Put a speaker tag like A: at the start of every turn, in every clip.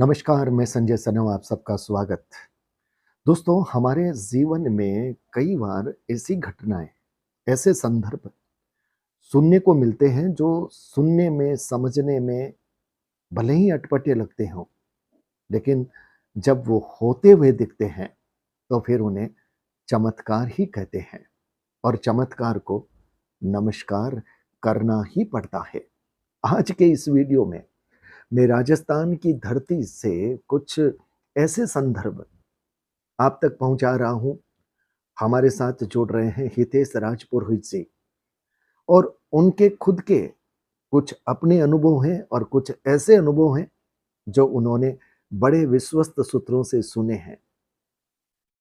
A: नमस्कार, मैं संजय सनम, आप सबका स्वागत। दोस्तों, हमारे जीवन में कई बार ऐसी घटनाएं, ऐसे संदर्भ सुनने को मिलते हैं जो सुनने में, समझने में भले ही अटपटे लगते हों, लेकिन जब वो होते हुए दिखते हैं तो फिर उन्हें चमत्कार ही कहते हैं और चमत्कार को नमस्कार करना ही पड़ता है। आज के इस वीडियो में मैं राजस्थान की धरती से कुछ ऐसे संदर्भ आप तक पहुंचा रहा हूं। हमारे साथ जुड़ रहे हैं हितेश राजपुरोहित जी और उनके खुद के कुछ अपने अनुभव हैं और कुछ ऐसे अनुभव हैं जो उन्होंने बड़े विश्वस्त सूत्रों से सुने हैं।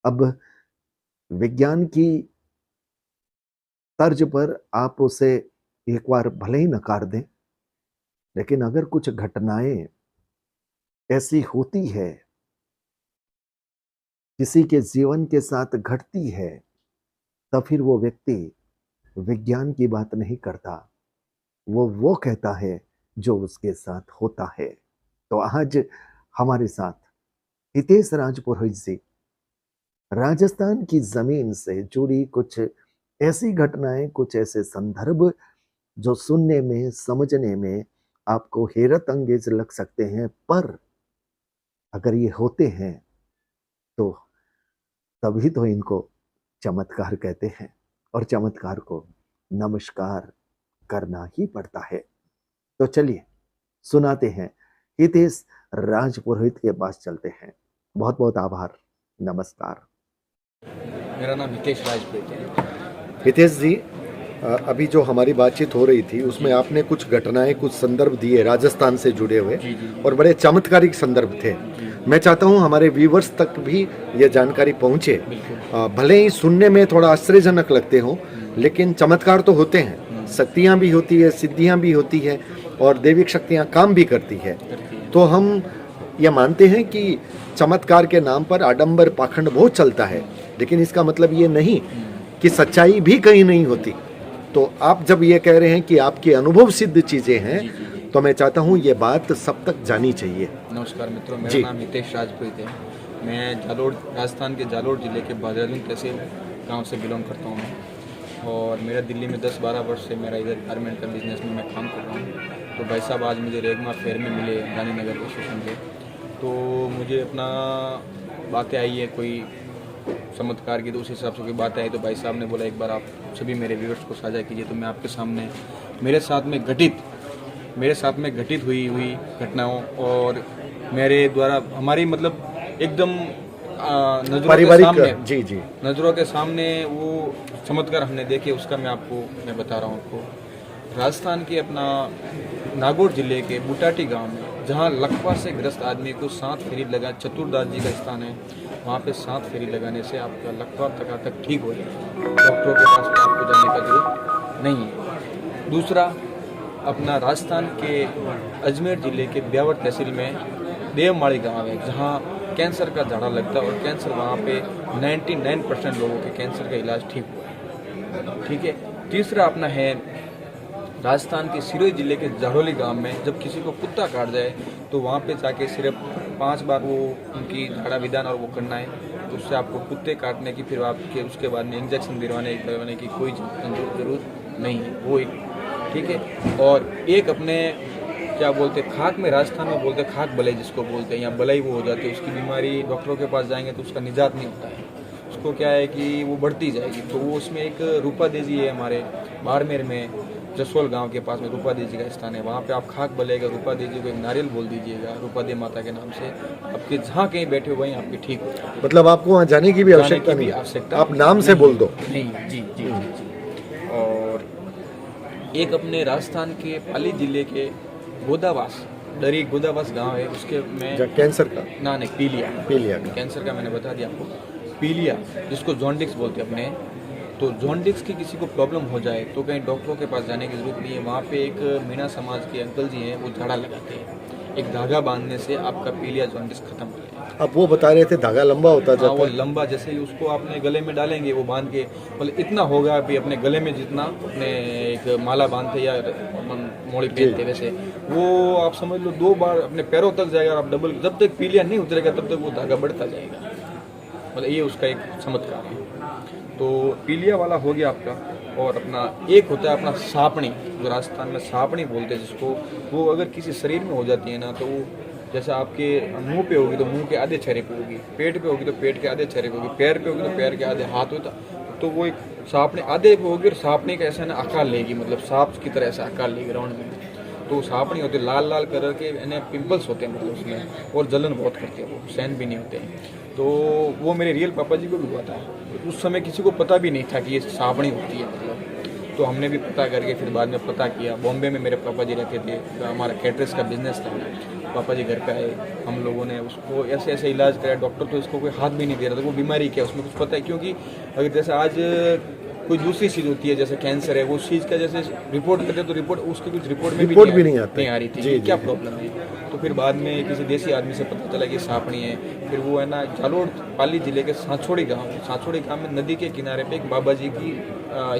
A: अब विज्ञान की तर्ज पर आप उसे एक बार भले ही नकार दें, लेकिन अगर कुछ घटनाएं ऐसी होती है, किसी के जीवन के साथ घटती है, तब फिर वो व्यक्ति विज्ञान की बात नहीं करता, वो कहता है जो उसके साथ होता है। तो आज हमारे साथ हितेश राजपुरोहित जी राजस्थान की जमीन से जुड़ी कुछ ऐसी घटनाएं, कुछ ऐसे संदर्भ जो सुनने में, समझने में आपको हैरत अंगेज लग सकते हैं, पर अगर ये होते हैं तो तभी तो इनको चमत्कार कहते हैं और चमत्कार को नमस्कार करना ही पड़ता है। तो चलिए सुनाते हैं, हितेश राजपुरोहित के पास चलते हैं। बहुत बहुत आभार, नमस्कार।
B: मेरा नाम हितेश राजपुरोहित है।
A: हितेश जी, अभी जो हमारी बातचीत हो रही थी उसमें आपने कुछ घटनाएं, कुछ संदर्भ दिए राजस्थान से जुड़े हुए और बड़े चमत्कारिक संदर्भ थे। मैं चाहता हूं हमारे व्यूवर्स तक भी ये जानकारी पहुंचे। भले ही सुनने में थोड़ा आश्चर्यजनक लगते हो, लेकिन चमत्कार तो होते हैं, शक्तियां भी होती है, सिद्धियां भी होती है और दैविक शक्तियां काम भी करती है। तो हम ये मानते हैं कि चमत्कार के नाम पर आडंबर पाखंड बहुत चलता है, लेकिन इसका मतलब ये नहीं कि सच्चाई भी कहीं नहीं होती। तो आप जब ये कह रहे हैं कि आपके अनुभव सिद्ध चीजें हैं, तो मैं चाहता हूँ ये बात सब तक जानी चाहिए।
B: नमस्कार मित्रों, मेरा नाम हितेश राजपुरोहित है। मैं जालोर, राजस्थान के जालोर जिले के बादरालिंग तहसील गांव से बिलोंग करता हूँ और मेरा दिल्ली में 10-12 वर्ष से मेरा इधर गारमेंट का बिजनेस में मैं काम कर रहा हूँ। तो भाई साहब आज मुझे रेगमा फेयर में मिले गांधीनगर स्टेशन पे, तो मुझे अपना बातें आई है कोई चमत्कार की, तो उस हिसाब से कोई बात आई तो भाई साहब ने बोला एक बार आप सभी मेरे व्यूअर्स को साझा कीजिए। तो मैं आपके सामने मेरे साथ में घटित हुई घटनाओं और मेरे द्वारा हमारी मतलब एकदम नज़रों के सामने वो चमत्कार हमने देखे, उसका मैं बता रहा हूँ आपको। राजस्थान के अपना नागौर जिले के बुटाटी गांव में, जहाँ लकवा से ग्रस्त आदमी को 7 फेरी लगा, चतुरदास जी का स्थान है, वहाँ पे 7 फेरी लगाने से आपका लकवा तक ठीक हो जाए। डॉक्टरों के पास आपको जाने का जरूरत नहीं है। दूसरा, अपना राजस्थान के अजमेर जिले के ब्यावर तहसील में देवमाड़ी गांव है, जहाँ कैंसर का झाड़ा लगता है और कैंसर वहाँ पे 99% लोगों के कैंसर का इलाज ठीक हुआ है। ठीक है। तीसरा अपना है राजस्थान के सिरोही जिले के जाड़ोली गांव में, जब किसी को कुत्ता काट जाए तो वहाँ पे जाके सिर्फ 5 बार वो उनकी झाड़ा विधान और वो करना है, तो उससे आपको कुत्ते काटने की, फिर आपके उसके बाद में इंजेक्शन दिलवाने की कोई जरूरत नहीं है। वो एक ठीक है। और एक अपने क्या बोलते खाक में, राजस्थान में बोलते खाक बलई जिसको बोलते हैं, या बलई वो हो जाती है, उसकी बीमारी डॉक्टरों के पास जाएंगे तो उसका निजात नहीं होता है, उसको क्या है कि वो बढ़ती जाएगी। तो वो उसमें एक रूपा देजी है हमारे बाड़मेर में, जसोल गांव के पास में रूपा देजी का स्थान है, वहाँ पे आप खाक बलेगा, रूपा देजी को एक नारियल बोल दीजिएगा रूपा दे माता के नाम से, आपके जहाँ कहीं बैठे हुए हैं आपके ठीक हो जाए।
A: मतलब आपको वहाँ जाने की भी आवश्यकता नहीं, आप नाम से बोल दो।
B: नहीं, जी। और एक अपने राजस्थान के पाली जिले के गोदावास, डरी गोदावास गांव है, उसके में
A: कैंसर का
B: नहीं, पीलिया कैंसर का मैंने बता दिया आपको। पीलिया जिसको जॉन्डिस बोलते हैं अपने, तो जॉन्डिस की किसी को प्रॉब्लम हो जाए तो कहीं डॉक्टरों के पास जाने की जरूरत नहीं है। वहाँ पे एक मीणा समाज के अंकल जी हैं, वो झाड़ा लगाते हैं, एक धागा बांधने से आपका पीलिया जॉन्डिस खत्म हो जाएगा।
A: अब वो बता रहे थे धागा लंबा होता जाता है।
B: वो लंबा, जैसे ही उसको आपने गले में डालेंगे, वो बांध के मतलब इतना होगा कि अपने गले में जितना अपने एक माला बांधते या मोड़ी पहनते वैसे, वो आप समझ लो 2 बार अपने पैरों तक जाएगा, आप डबल, जब तक पीलिया नहीं उतरेगा तब तक वो धागा बढ़ता जाएगा, मतलब ये उसका एक चमत्कार है। तो पीलिया वाला हो गया आपका। और अपना एक होता है अपना सापणी, जो राजस्थान में सापणी बोलते हैं जिसको, वो अगर किसी शरीर में हो जाती है ना, तो वो जैसे आपके मुंह पे होगी तो मुंह के आधे चेहरे पे होगी, पेट पे होगी तो पेट के आधे चेहरे पे होगी, पैर पे होगी तो पैर के आधे, हाथ होता तो वो एक सापणी आधे पे होगी, और सापणी का ऐसा ना आकार लेगी, मतलब सांप की तरह ऐसा आकार लेगी राउंड में। तो सापणी होती है, लाल लाल कलर के यानी पिंपल्स होते हैं मतलब उसमें, और जलन बहुत करते हैं, वो सहन भी नहीं होते हैं। तो वो मेरे रियल पापा जी को भी हुआ था। उस समय किसी को पता भी नहीं था कि ये सापणी होती है मतलब। तो हमने भी पता करके फिर बाद में पता किया। बॉम्बे में मेरे पापा जी रहते थे, हमारा कैटरस का बिजनेस था। पापा जी घर पे आए, हम लोगों ने उसको ऐसे ऐसे इलाज कराया। डॉक्टर तो इसको कोई हाथ भी नहीं दे रहा था, वो बीमारी क्या उसमें कुछ पता है, क्योंकि अगर जैसे आज कोई दूसरी चीज़ होती है जैसे कैंसर है, वो चीज़ का जैसे रिपोर्ट करते तो रिपोर्ट उसकी कुछ रिपोर्ट में भी नहीं आ रही थी क्या प्रॉब्लम है। तो फिर बाद में किसी देसी आदमी से पता चला कि सापणी है। फिर वो है ना जालोर पाली जिले के सांछोड़ी गांव में नदी के किनारे पे एक बाबा जी की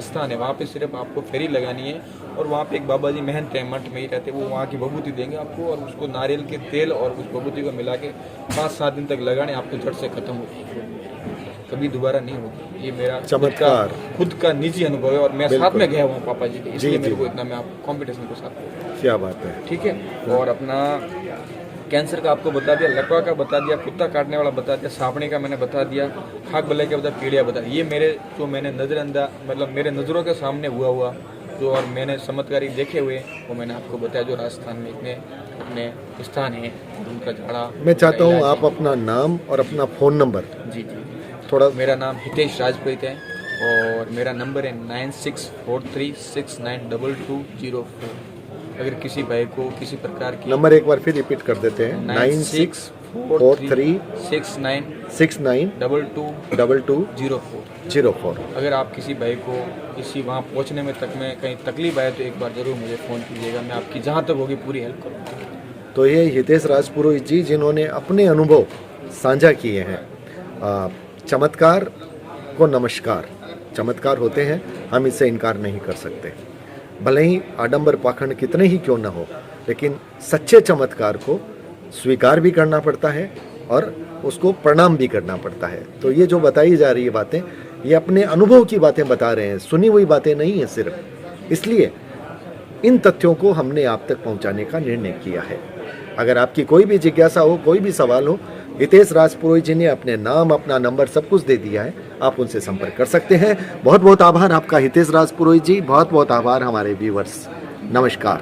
B: स्थान है। वहाँ पे सिर्फ आपको फेरी लगानी है, और वहाँ पे एक बाबा जी मेहनत है, मठ में ही रहते, वो वहाँ की भभूति देंगे आपको, और उसको नारियल के तेल और उस भभूति को मिला के 5-7 दिन तक लगाने, आपको झट से खत्म हो जाएगी, कभी दोबारा नहीं होगी। ये मेरा
A: चमत्कार
B: खुद का निजी अनुभव है, और मैं साथ में गया हुआ पापा जी के, इसलिए मेरे को इतना मैं आप कॉम्पिटिशन के साथ।
A: क्या बात है,
B: ठीक है। और अपना कैंसर का आपको बता दिया, लकवा का बता दिया, कुत्ता काटने वाला बता दिया, सापणे का मैंने बता दिया, खाक बल्ले का बता, पीड़िया बता दिया। ये मेरे जो मैंने नज़रअंदाज मतलब मेरे नज़रों के सामने हुआ जो, और मैंने चमत्कारी देखे हुए वो मैंने आपको बताया, जो राजस्थान में इतने अपने स्थान हैं उनका झाड़ा।
A: मैं चाहता हूँ आप अपना नाम और अपना फ़ोन नंबर
B: जी
A: थोड़ा।
B: मेरा नाम हितेश राजपूत है, और मेरा नंबर है 9643692204। अगर किसी भाई को किसी प्रकार की,
A: नंबर एक बार फिर रिपीट कर देते हैं,
B: 9643692204। अगर आप किसी भाई को किसी वहाँ पहुँचने में तक में कहीं तकलीफ आए तो एक बार ज़रूर मुझे फ़ोन कीजिएगा, मैं आपकी जहाँ तक होगी पूरी हेल्प करूँगा।
A: तो ये हितेश राजपुरोहित जी जिन्होंने अपने अनुभव साझा किए हैं। चमत्कार को नमस्कार, चमत्कार होते हैं, हम इससे इनकार नहीं कर सकते। भले ही आडंबर पाखंड कितने ही क्यों न हो, लेकिन सच्चे चमत्कार को स्वीकार भी करना पड़ता है और उसको प्रणाम भी करना पड़ता है। तो ये जो बताई जा रही है बातें, ये अपने अनुभव की बातें बता रहे हैं, सुनी हुई बातें नहीं है सिर्फ। इसलिए इन तथ्यों को हमने आप तक पहुंचाने का निर्णय किया है। अगर आपकी कोई भी जिज्ञासा हो, कोई भी सवाल हो, हितेश राजपुरोहित जी ने अपने नाम, अपना नंबर सब कुछ दे दिया है, आप उनसे संपर्क कर सकते हैं। बहुत बहुत आभार आपका हितेश राजपुरोहित जी, बहुत बहुत आभार हमारे व्यूअर्स। नमस्कार।